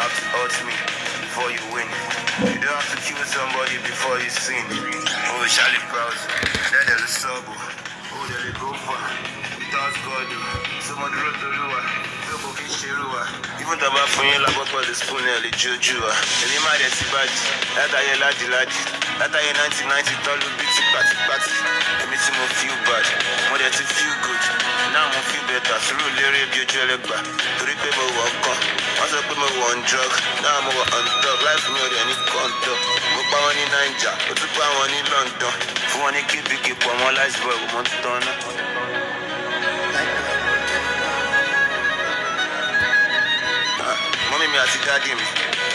have to hurt me before you win. You don't have to kill somebody before you sin. Oh, Charlie Prowse, there's a sub. Oh, there's a go for. Without God, someone wrote the Lua. Even the bad for you, like what the spoon, the juju. And you might have bad. That I lad. That I 1990, all will be party. It makes me feel bad. More than to feel good. Now I feel better. So, really, be a jellyba. Three people walk on. Once I put my one drug, now I'm on top. Life more than any contour. Mo pa one in Niger, but to pa one in London. For one in keep on one last boy, we want to turn. Mommy, me àti daddy mi,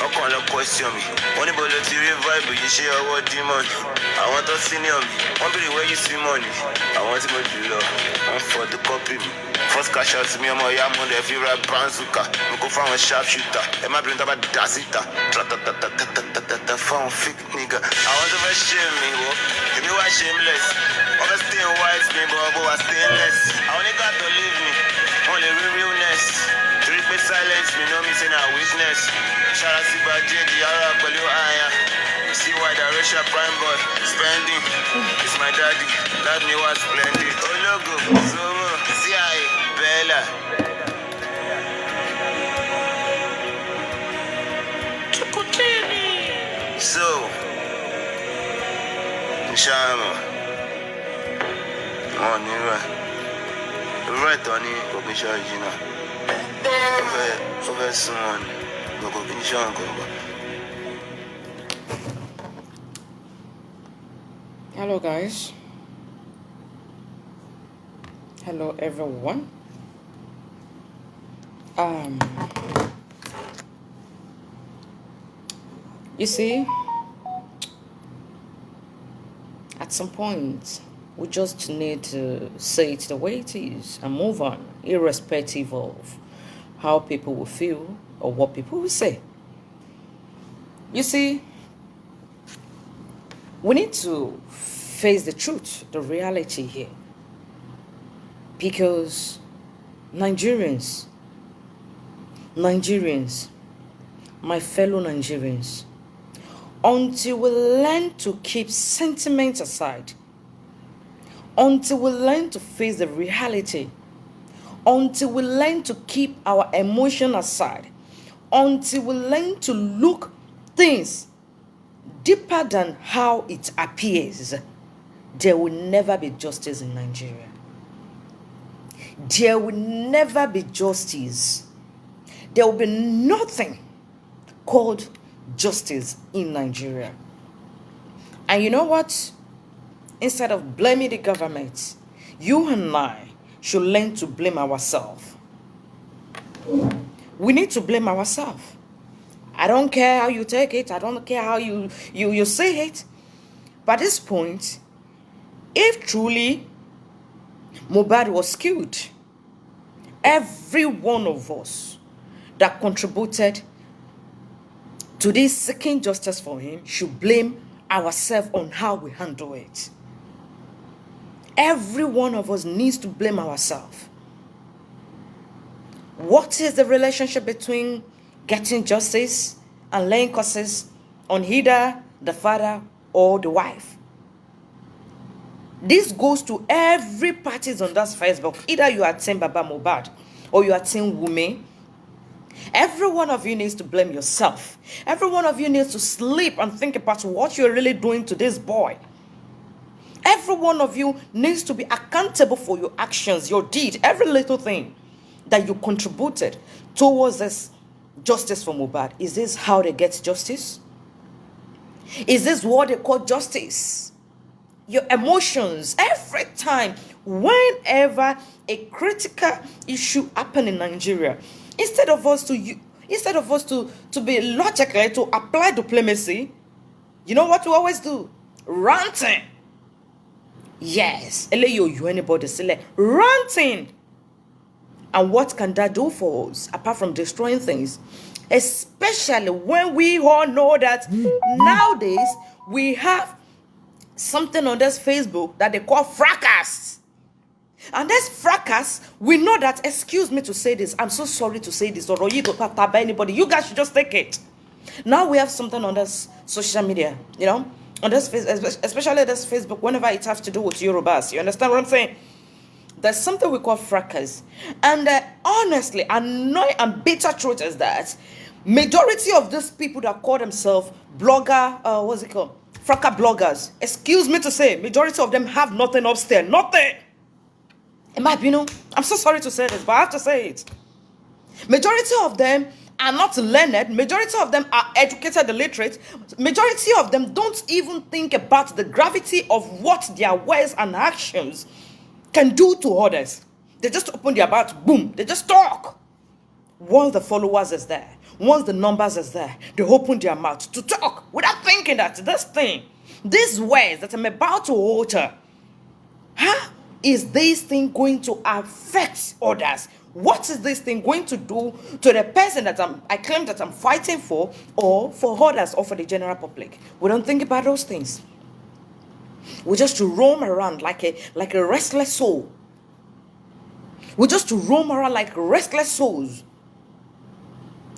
ọkàn lọ question mi. Wọ́n níbo ló ti rí vibe yìí ṣe ọwọ́ demon. Àwọn tó senior mi, wọ́n béèrè where you see money. Àwọn tí mo jù lọ, wọ́n photocopy mi. First cash out mi ọmọ ìyá mo lè fi ra banzuka. Mo kó fáwọn sharp shooter. Ẹ má bínú tá a bá dà síta. Tratatatatatatata fáwọn fake nigga. Àwọn tó fẹ́ ṣe mi wò, èmi wá shameless. Wọ́n fẹ́ stay white mi bọ̀ wá stainless. Àwọn nigga tó leave me, wọ́n lè rí realness. Treat silence, me know me say na weakness. Shout out to Baje, the Yara, Pelu Aya. See why the Russia prime boy spending. It's my daddy, that me was splendid. Oh logo, Zomo, CIA, Bella. So, Shama. Oh, Nira. Right on it, Komisha, you know. Hello guys, hello everyone. You see, at some point we just need to say it the way it is and move on, irrespective of how people will feel or what people will say. You see, we need to face the truth, the reality here. Because Nigerians, my fellow Nigerians, until we learn to keep sentiments aside, until we learn to face the reality, until we learn to keep our emotion aside, until we learn to look things deeper than how it appears, there will never be justice in Nigeria. There will never be justice. There will be nothing called justice in Nigeria. And you know what? Instead of blaming the government, you and I should learn to blame ourselves. We need to blame ourselves. I don't care how you take it. I don't care how you say it. But at this point, if truly mohbad was killed, every one of us that contributed to this seeking justice for him should blame ourselves on how we handle it. Every one of us needs to blame ourselves. What is the relationship between getting justice and laying curses on either the father or the wife? This goes to every party on that Facebook. Either you are Team Baba Mohbad or you are Team Wumi. Every one of you needs to blame yourself. Every one of you needs to sleep and think about what you're really doing to this boy. Every one of you needs to be accountable for your actions, your deed, every little thing that you contributed towards this justice for Mohbad. Is this how they get justice? Is this what they call justice? Your emotions, every time, whenever a critical issue happens in Nigeria, instead of us to be logical, to apply diplomacy, you know what we always do? Ranting. Yes, anybody select ranting. And what can that do for us apart from destroying things? Especially when we all know that nowadays we have something on this Facebook that they call fracas. And this fracas, we know that, excuse me to say this, I'm so sorry to say this, or you go by anybody, you guys should just take it. Now we have something on this social media, on this, especially this Facebook, whenever it has to do with Yorubas. You understand what I'm saying? There's something we call fracas. And honestly, annoying and bitter truth is that majority of these people that call themselves blogger, what's it called? Fracas bloggers. Excuse me to say, majority of them have nothing upstairs. Nothing. In my opinion, I'm so sorry to say this, but I have to say it. Majority of them are not learned. Majority of them are educated, illiterate. Majority of them don't even think about the gravity of what their words and actions can do to others. They just open their mouth, boom, they just talk. Once the followers is there, once the numbers is there, they open their mouth to talk without thinking that these words that I'm about to utter, how is this thing going to affect others? What is this thing going to do to the person that I claim that I'm fighting for, or for others, or for the general public? We don't think about those things. We just to roam around like a restless soul. We just to roam around like restless souls.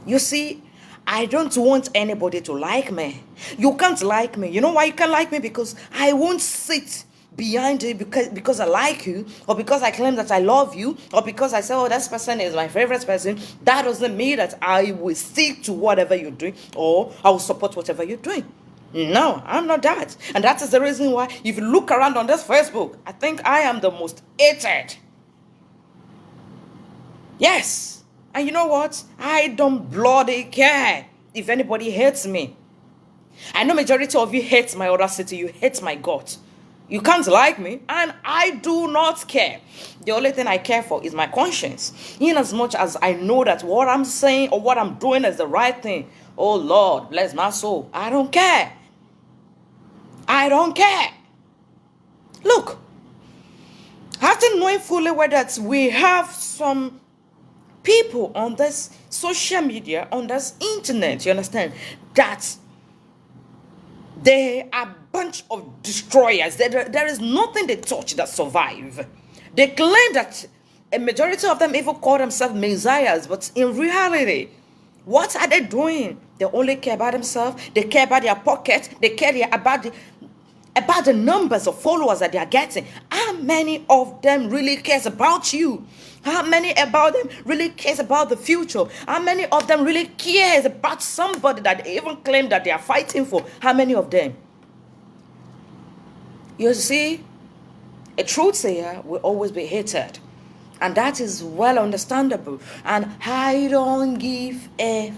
You see, I don't want anybody to like me. You can't like me. You know why you can't like me? Because I won't sit behind it because I like you, or because I claim that I love you, or because I say, oh, this person is my favorite person. That doesn't mean that I will stick to whatever you're doing, or I will support whatever you're doing. No, I'm not that. And that is the reason why, if you look around on this Facebook, I think I am the most hated. Yes. And you know what? I don't bloody care if anybody hates me. I know majority of you hate my audacity. You hate my guts. You can't like me, and I do not care. The only thing I care for is my conscience. In as much as I know that what I'm saying or what I'm doing is the right thing. Oh Lord, bless my soul. I don't care. I don't care. Look, after knowing fully well that we have some people on this social media, on this internet, you understand, that they are a bunch of destroyers. There is nothing they touch that survive. They claim that a majority of them even call themselves messiahs, but in reality, what are they doing? They only care about themselves. They care about their pocket. They care about the numbers of followers that they are getting. How many of them really cares about you? How many about them really cares about the future? How many of them really cares about somebody that they even claim that they are fighting for? How many of them? You see, a truth sayer will always be hated. And that is well understandable. And I don't give a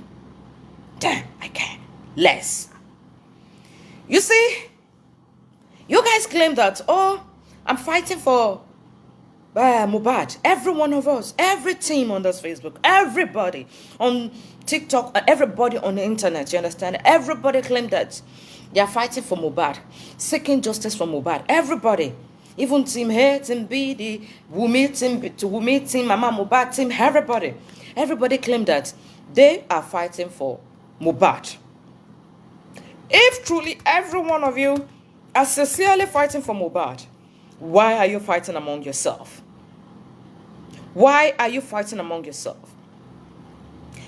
damn. I care less. You see, you guys claim that, oh, I'm fighting for mohbad. Every one of us, every team on this Facebook, everybody on TikTok, everybody on the internet, you understand? Everybody claim that they are fighting for mohbad, seeking justice for mohbad. Everybody. Even team A, team B, the Wumi team, Mama Mohbad team, everybody claim that they are fighting for mohbad. If truly every one of you are sincerely fighting for mohbad, why are you fighting among yourself? Why are you fighting among yourself?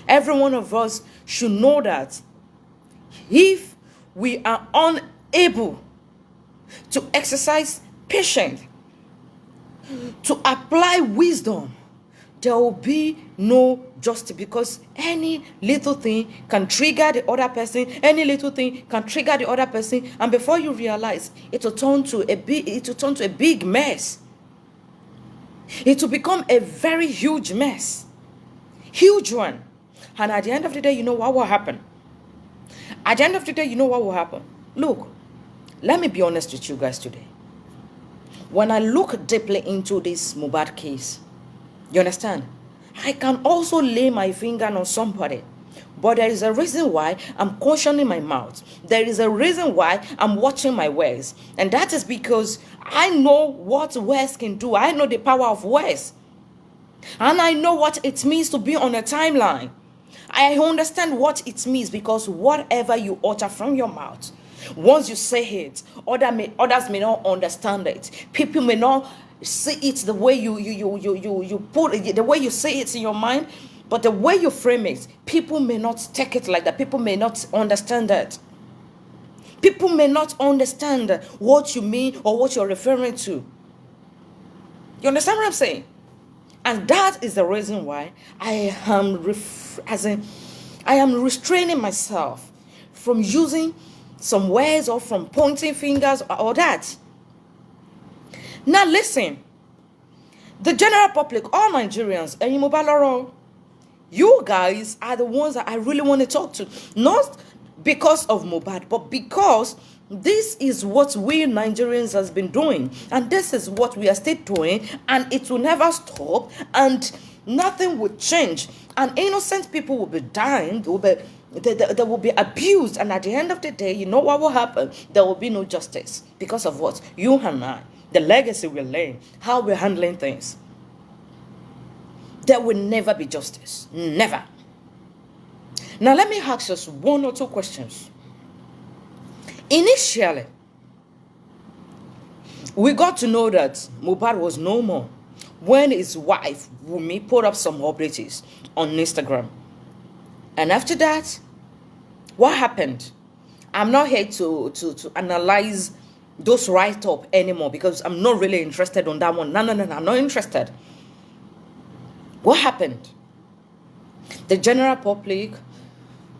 Every one of us should know that if we are unable to exercise patience, to apply wisdom, there will be no justice, because any little thing can trigger the other person. Any little thing can trigger the other person, and before you realize, it will turn to a big mess. It will become a very huge mess, huge one. And at the end of the day, you know what will happen? At the end of the day, you know what will happen? Look, let me be honest with you guys today. When I look deeply into this mohbad case, you understand? I can also lay my finger on somebody. But there is a reason why I'm cautioning my mouth. There is a reason why I'm watching my words. And that is because I know what words can do. I know the power of words. And I know what it means to be on a timeline. I understand what it means, because whatever you utter from your mouth, once you say it, others may not understand it. People may not see it the way you put it, the way you say it in your mind, but the way you frame it, people may not take it like that. People may not understand that. People may not understand what you mean or what you're referring to. You understand what I'm saying? And that is the reason why I am restraining myself from using some words or from pointing fingers or that. Now listen, the general public, all Nigerians, and you guys are the ones that I really want to talk to. Not because of Mohbad, but because this is what we Nigerians has been doing, and this is what we are still doing, and it will never stop, and nothing will change, and innocent people will be dying, they will be abused, and at the end of the day, you know what will happen? There will be no justice because of what? You and I, the legacy we're laying, how we're handling things. There will never be justice. Never. Now let me ask us one or two questions. Initially, we got to know that Mohbad was no more when his wife, Wumi, put up some updates on Instagram. And after that, what happened? I'm not here to analyze those write-up anymore because I'm not really interested on that one. No, I'm not interested. What happened? The general public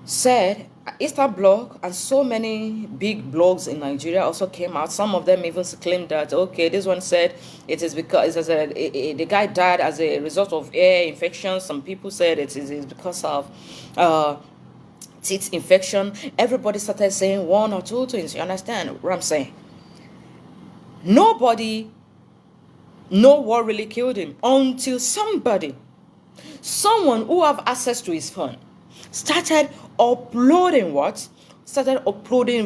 said, Eastern Blog and so many big blogs in Nigeria also came out. Some of them even claimed that, okay, this one said it is because the guy died as a result of air infection. Some people said it is because of teeth infection. Everybody started saying one or two things. You understand what I'm saying? Nobody know what really killed him until someone who have access to his phone started uploading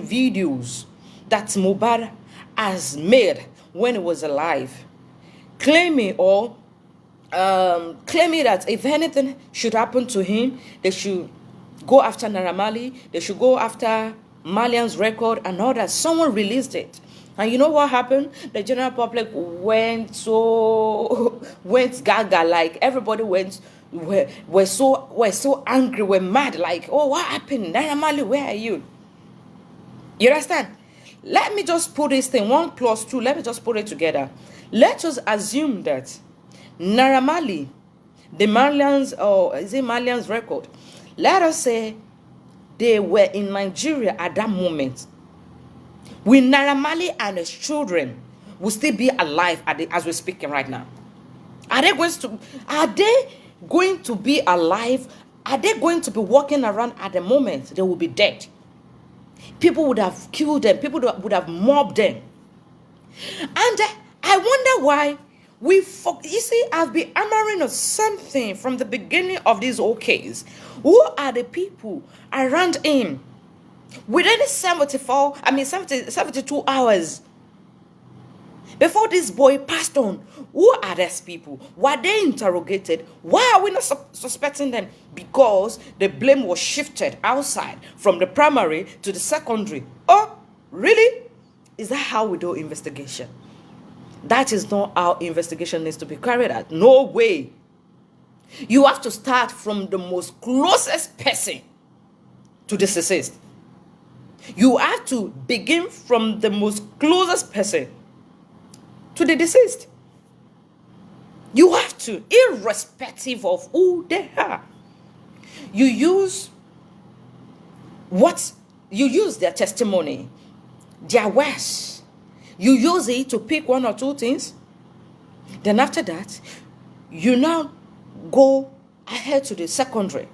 videos that Mohbad has made when he was alive, claiming that if anything should happen to him, they should go after Naira Marley, they should go after Malian's record and all that. Someone released it. And you know what happened? The general public went gaga, like everybody were so angry, were mad, like, oh, what happened? Naira Marley, where are you? You understand? Let me just put this thing, 1 plus 2, let me just put it together. Let us assume that Naira Marley, the Malians, or is it Malian's record? Let us say they were in Nigeria at that moment. Will Naira Marley and his children will still be alive as we're speaking right now? Are they going to be alive? Are they going to be walking around at the moment? They will be dead. People would have killed them. People would have mobbed them. And I wonder why you see, I've been hammering on something from the beginning of this whole case. Who are the people around him? Within 72 hours before this boy passed on, who are these people? Were they interrogated? Why are we not suspecting them? Because the blame was shifted outside from the primary to the secondary. Oh, really? Is that how we do investigation? That is not how investigation needs to be carried out. No way. You have to start from the most closest person to the deceased. You have to begin from the most closest person to the deceased. You have to, irrespective of who they are. You use their testimony, their words. You use it to pick 1 or 2 things. Then after that, you now go ahead to the secondary.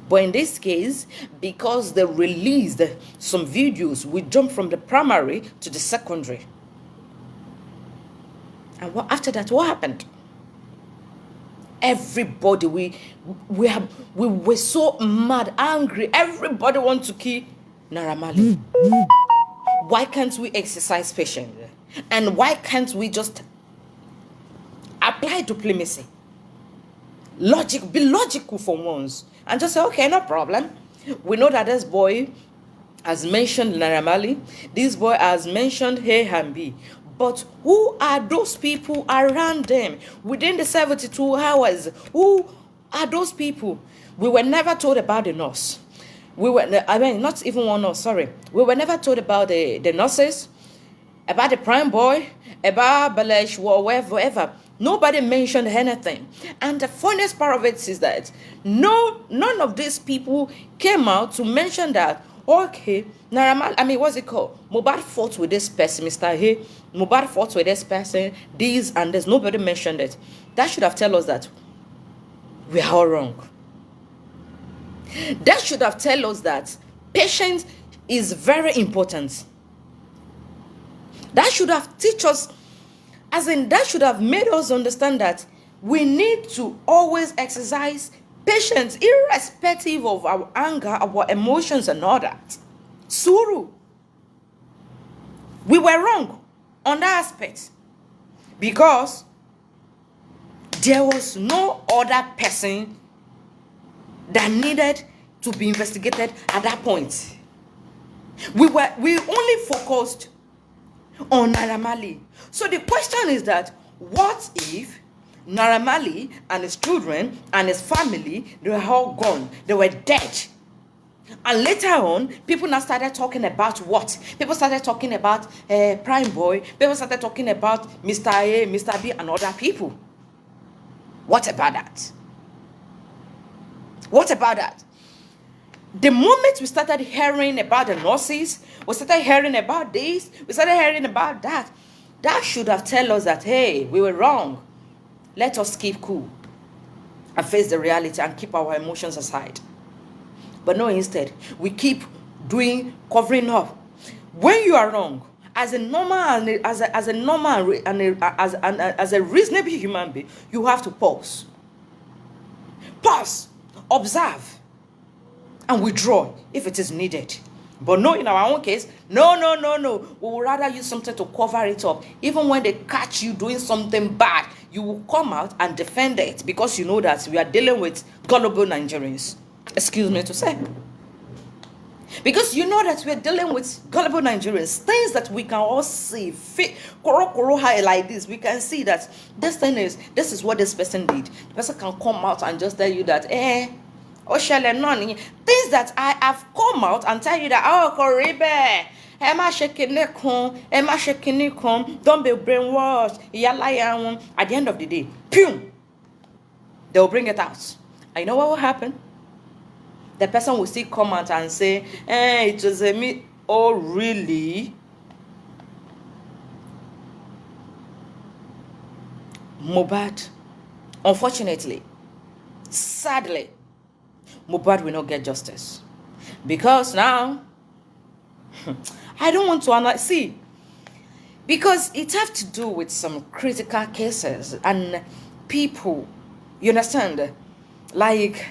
But in this case, because they released some videos, we jump from the primary to the secondary. And after that, what happened? Everybody, we were so mad, angry. Everybody wants to kill Naira Marley. Why can't we exercise patience? And why can't we just apply diplomacy? Be logical for once. And just say, okay, no problem. We know that this boy has mentioned Naira Marley. This boy has mentioned A and B. But who are those people around them within the 72 hours? Who are those people? We were never told about the nurse. Not even one nurse, sorry. We were never told about the nurses, about the prime boy, about Balesh, whatever. Nobody mentioned anything. And the funniest part of it is that none of these people came out to mention that, okay, what's it called? Mohbad fought with this person, Mr. Hey. Mohbad fought with this person, this and this. Nobody mentioned it. That should have told us that we are all wrong. That should have told us that patience is very important. That should have teach us, that should have made us understand that we need to always exercise patience, irrespective of our anger, our emotions, and all that. Suru. We were wrong on that aspect because there was no other person that needed to be investigated at that point. We only focused on Naira Marley. So the question is that, what if Naira Marley and his children and his family, they were all gone, they were dead? And later on, people now started talking about what? People started talking about Prime Boy. People started talking about Mr. A, Mr. B, and other people. What about that? What about that? The moment we started hearing about the nurses, we started hearing about this, we started hearing about that, that should have told us that, hey, we were wrong. Let us keep cool and face the reality and keep our emotions aside. But no, instead, we keep covering up. When you are wrong, as a reasonable human being, you have to pause. Pause, observe, and withdraw if it is needed. But no, in our own case, no. We would rather use something to cover it up. Even when they catch you doing something bad, you will come out and defend it because you know that we are dealing with gullible Nigerians. Excuse me to say. Because you know that we're dealing with gullible Nigerians, things that we can all see, like this, we can see that this is what this person did. The person can come out and just tell you that, things that I have come out and tell you that, Koribe, don't be brainwashed. At the end of the day, they will bring it out. And you know what will happen? The person will still come out and say, it was me. Oh, really? Mohbad, unfortunately, sadly, Mohbad will not get justice. Because now, I don't want to analyze. See, because it has to do with some critical cases and people, you understand? Like,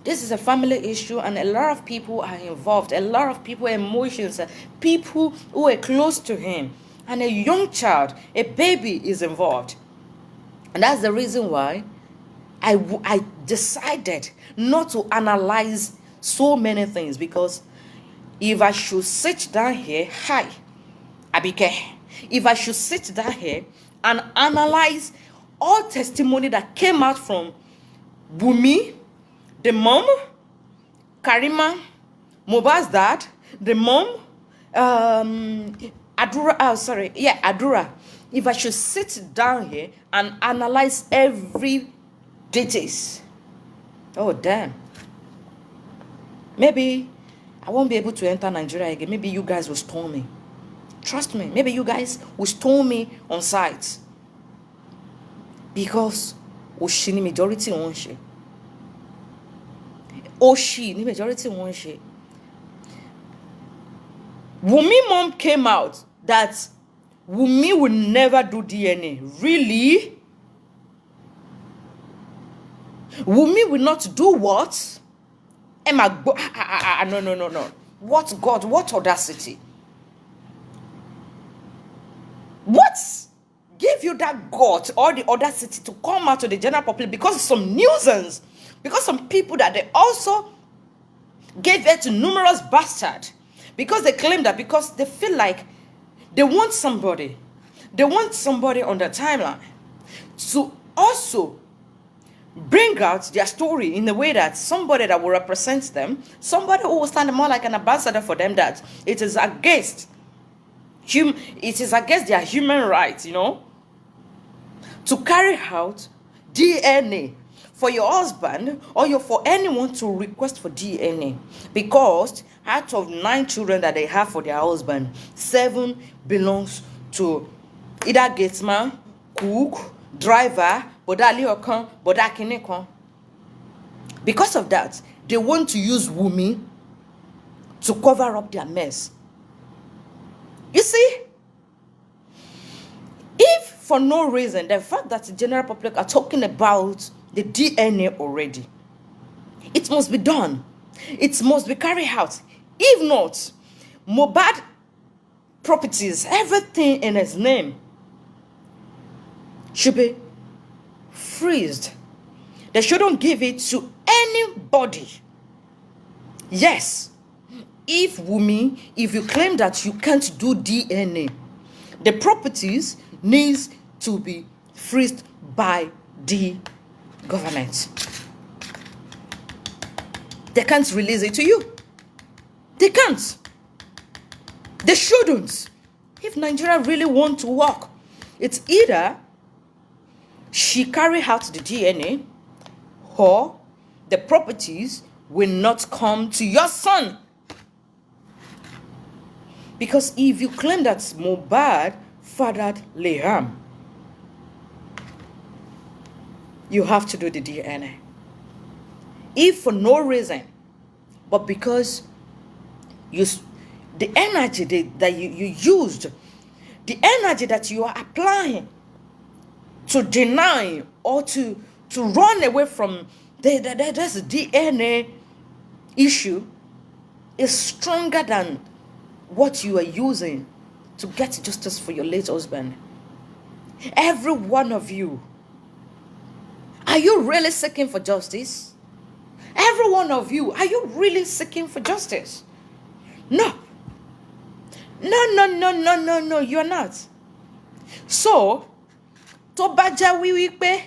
this is a family issue and a lot of people are involved. A lot of people, emotions, people who are close to him. And a young child, a baby is involved. And that's the reason why I decided not to analyze so many things. Because if I should sit down here, if I should sit down here and analyze all testimony that came out from Wunmi, the mom, Karima, Mohbad's dad, the mom, Adura. If I should sit down here and analyze every details, oh damn, maybe I won't be able to enter Nigeria again. Maybe you guys will stone me. Trust me, maybe you guys will stone me on sight. Because Oshini majority won't share. The majority won't share. Wunmi mom came out that Wunmi will never do DNA. Really? Wunmi will not do what? No. What God? What audacity? What gave you that God or the audacity to come out to the general public? Because of some nuisance. Because some people that they also gave it to numerous bastards. Because they claim that because they feel like they want somebody They want somebody on the timeline to also bring out their story in a way that somebody that will represent them, somebody who will stand more like an ambassador for them, that it is against their human rights, to carry out DNA for your husband or for anyone to request for DNA, because out of 9 children that they have for their husband, 7 belongs to either gatesman, cook, driver, because of that, they want to use Wumi to cover up their mess. You see, if for no reason, the fact that the general public are talking about the DNA already, it must be done. It must be carried out. If not, Mohbad properties, everything in his name, should be freezed. They shouldn't give it to anybody. Yes, if you claim that you can't do DNA, the properties needs to be freezed by the government. They can't release it to you. They can't. They shouldn't. If Nigeria really want to work, it's either she carry out the DNA, or the properties will not come to your son. Because if you claim that Mohbad fathered Liam, you have to do the DNA. If for no reason, but because the energy that you used, the energy that you are applying to deny or to run away from this DNA issue is stronger than what you are using to get justice for your late husband. Every one of you, are you really seeking for justice? Every one of you, are you really seeking for justice? No. No, you're not. So, tó bá jẹ́ wípé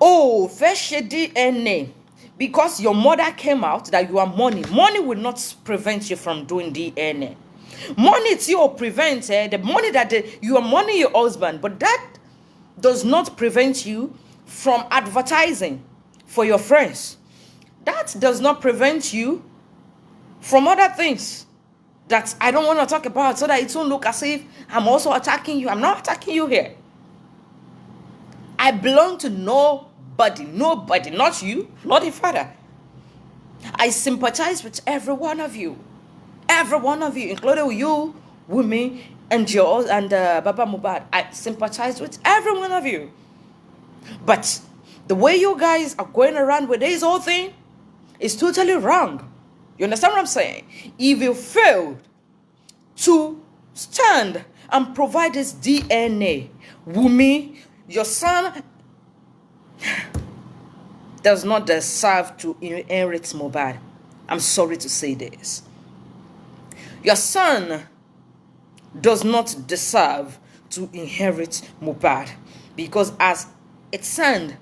fẹ́ ṣe DNA because your mother came out that you are money will not prevent you from doing DNA. Money will prevent the money that you are money your husband, but that does not prevent you from advertising for your friends. That does not prevent you from other things that I don't want to talk about, so that it won't look as if I'm also attacking you. I'm not attacking you here. I belong to nobody, not you, not the father. I sympathize with every one of you, including you, Wumi, and yours, and Baba Mohbad. I sympathize with every one of you. But the way you guys are going around with this whole thing is totally wrong. You understand what I'm saying? If you fail to stand and provide this DNA, Wumi, your son does not deserve to inherit Mohbad. I'm sorry to say this. Your son does not deserve to inherit Mohbad, because as it stands,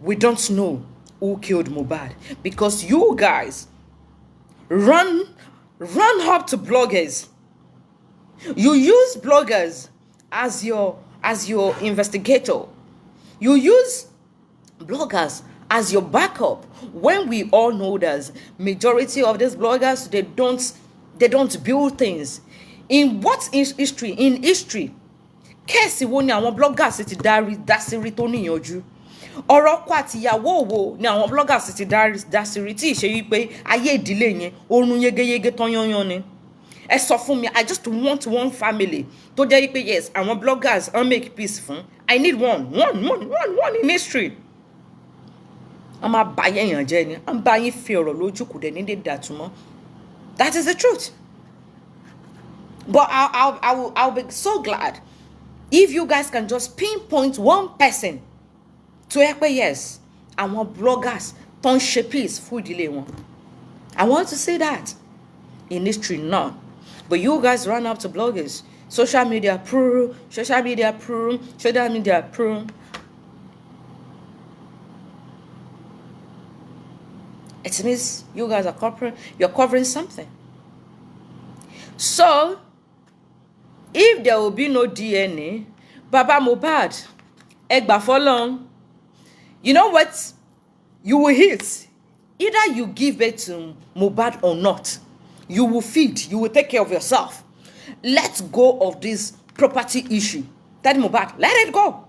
we don't know who killed Mohbad, because you guys run up to bloggers. You use bloggers as your investigator. You use bloggers as your backup, when we all know that majority of these bloggers, they don't build things. In what is history? In history, kesi wo ni àwọn bloggers ti dasiri tó níyànjú. Ọ̀rọ̀ kwa tíyàwó wo ni àwọn bloggers ti dasiri tí ṣe wí pé ayé ìdílé yẹn orun yegeyege ton yanyan ni. Ẹ sọ fún mi, I just want one family tó jẹ́ wí pé yes, àwọn bloggers make peace fún. I need one in history. I'm a buying your journey. I'm buying fear or logic could need that tomorrow. That is the truth. But I'll be so glad if you guys can just pinpoint one person to help. Yes, I want bloggers ton peace food delay one. I want to say that in history, none. But you guys run up to bloggers social media prove, social media prove, social media prove. It means you guys are you're covering something. So, if there will be no DNA, Baba Mohbad, Egba Folong, you know what? You will hit. Either you give birth to Mohbad or not. You will feed. You will take care of yourself. Let's go of this property issue. That Mohbad, let it go.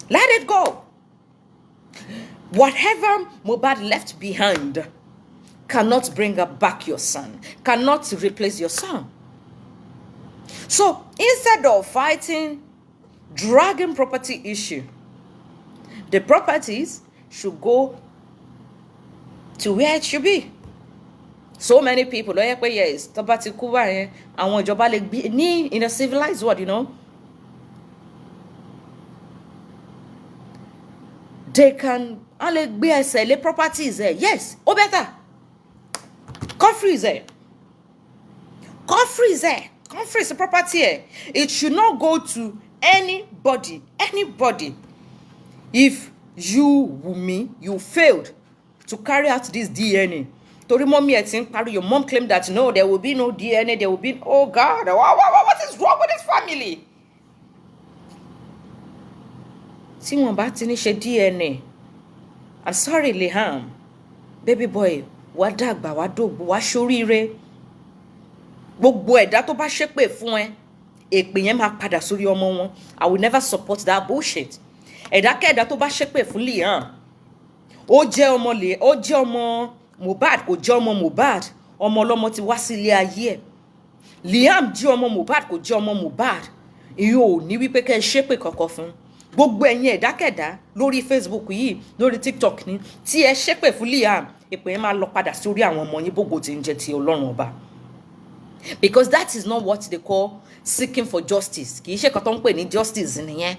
Let it go. Whatever Mohbad left behind cannot bring back your son, cannot replace your son. So instead of fighting dragging property issue, the properties should go to where it should be. So many people, yes, in a civilized world, you know, they can only sell properties there. Yes, or better. Country is there. Country is there. Country is a property here. It should not go to anybody. Anybody. If you, Wumi, you failed to carry out this DNA. Tori mommy, I think, your mom claimed that no, there will be no DNA. There will be, oh God, what is wrong with this family? See, one bad DNA. I'm sorry, Liham. Baby boy, what dagba, what dog, what shorire. Gbogbo ẹ̀dá tó bá ṣépè fún ẹ, èpè yẹn máa padà sórí ọmọ wọn. I will never support that bullshit. Ẹ̀dá kẹ́ẹ̀dá tó bá ṣépè fún Liam, ó jẹ́ ọmọ Mohbad, kò jẹ́ ọmọ Mohbad, ọmọ ọlọ́mọ ti wá sí ilé ayé ẹ̀. Liam jẹ́ ọmọ Mohbad, kò jẹ́ ọmọ Mohbad. Ìyẹn ò ní wípé kẹ́ ẹ ṣépè kankan fún. Gbogbo ẹ̀yin ẹ̀dá kẹ́ẹ̀dá lórí Facebook yìí, lórí TikTok ni, tí ẹ ṣépè fún Liam, èpè yẹn máa lọ padà sórí àwọn ọmọ yín bógo tí ń jẹ́ ti Ọlọ́run ọba. Because that is not what they call seeking for justice. Kì í ṣe kan tó ń pè ní justice nìyẹn.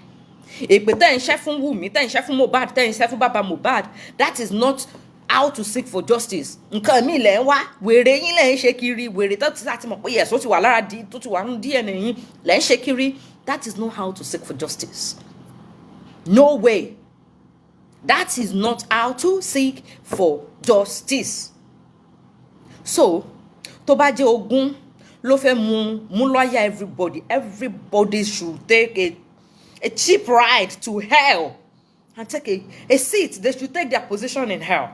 Èpè tẹ́ ń ṣẹ́ fún Wùmí, tẹ́ ń ṣẹ́ fún Mohbad, tẹ́ ń ṣẹ́ fún Baba Mohbad, that is not how to seek for justice. Nǹkan mi lẹ̀ ń wá, wèrè yín lẹ̀ ń ṣe kiri, wèrè tó ti láti mọ̀ pé yes, ó ti wà lára tó ti wà nínú DNA yín lẹ̀ ń ṣe kiri. That is not how to seek for justice. No way. That is not how to seek for justice. So, tó bá jẹ́ ogún ló fẹ́ mú lawyer everybody should take a cheap ride to hell and take a seat. They should take their position in hell.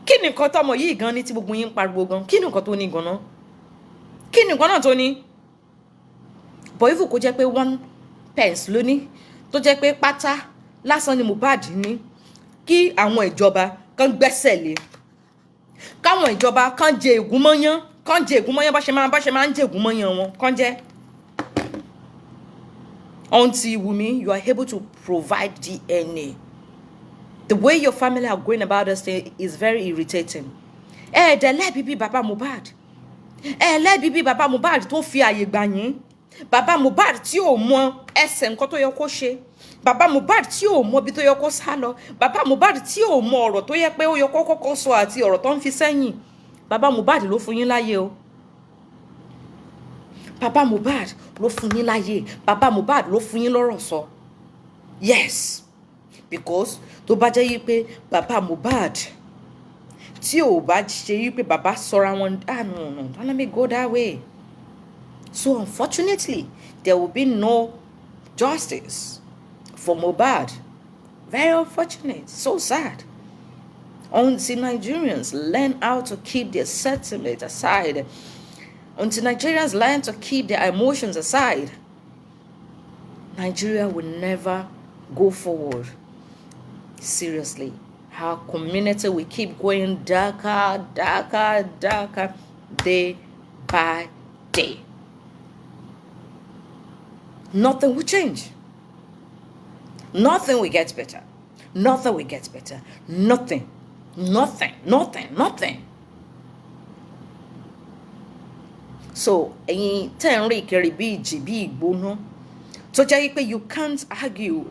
Kí ni nǹkan tọ́mọ yìí gan ní tí gbogbo yín pariwo gan? Kí ni nǹkan tó ní gan náà? Kí ni nǹkan náà tó ní? But if kò jẹ́ pé 1 pence ló ní, tó jẹ́ pé pátá lásán ni Mohbad ní, kí àwọn ìjọba kan gbẹ́sẹ̀ lé. Káwọn ìjọba kan jẹ ègúnmọ́yán, bá ṣe máa ń jẹ ègúnmọ́yán wọn, kan jẹ. Until Wumi, you are able to provide DNA. The way your family are going about this thing is very irritating. Let bíbí Baba Mohbad. Let bíbí Baba Mohbad tó fi àyè gbà yín. Baba Mohbad tí ò mọ ẹsẹ̀ nǹkan tó yẹ kó ṣe. Baba Mohbad tí ò mọ ibi tó yẹ kó sá lọ. Baba Mohbad tí ò mọ ọ̀rọ̀ tó yẹ pé ó yẹ kó kọ́kọ́ sọ àti ọ̀rọ̀ tó ń fi sẹ́yìn. Baba Mohbad ló fún yín láyé o. Baba Mohbad ló fún yín láyé. Baba Mohbad ló fún yín lọ́rọ̀ sọ. Yes. Because tó bá jẹ́ yí pé Baba Mohbad tí ò bá ṣe yí pé bàbá sọra wọn, no, don't let me go that way. So unfortunately, there will be no justice for Mohbad. Very unfortunate. So sad. Until Nigerians learn how to keep their sentiment aside, until Nigerians learn to keep their emotions aside, Nigeria will never go forward. Seriously, our community will keep going darker, day by day. Nothing will change. Nothing will get better. Nothing will get better. Nothing. So, ẹ̀yin tẹ́ ń rí kiri bí ìjì bí ìgbóná, tó jẹ́ pé you can't argue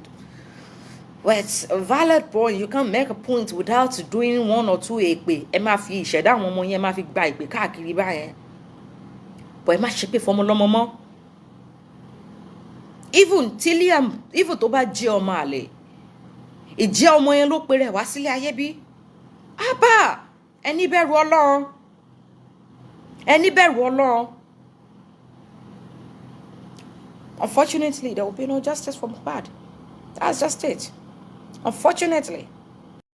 with a valid point. You can't make a point without doing 1 or 2 èpè. Ẹ máa fi ìṣẹ̀dá àwọn ọmọ yẹn máa fi gba ìpè káàkiri báyẹn. But ẹ má ṣépè fọmọ lọ́mọ mọ́. Even tí Liam, even tó bá jẹ́ ọmọ àlè, ìjẹ́ ọmọ yẹn ló pe rẹ̀ wá sílé ayé bí? Abba, ẹni bẹ̀rù Ọlọ́run. Ẹni bẹ̀rù Ọlọ́run. Unfortunately, there will be no justice for Mohbad. That's just it. Unfortunately.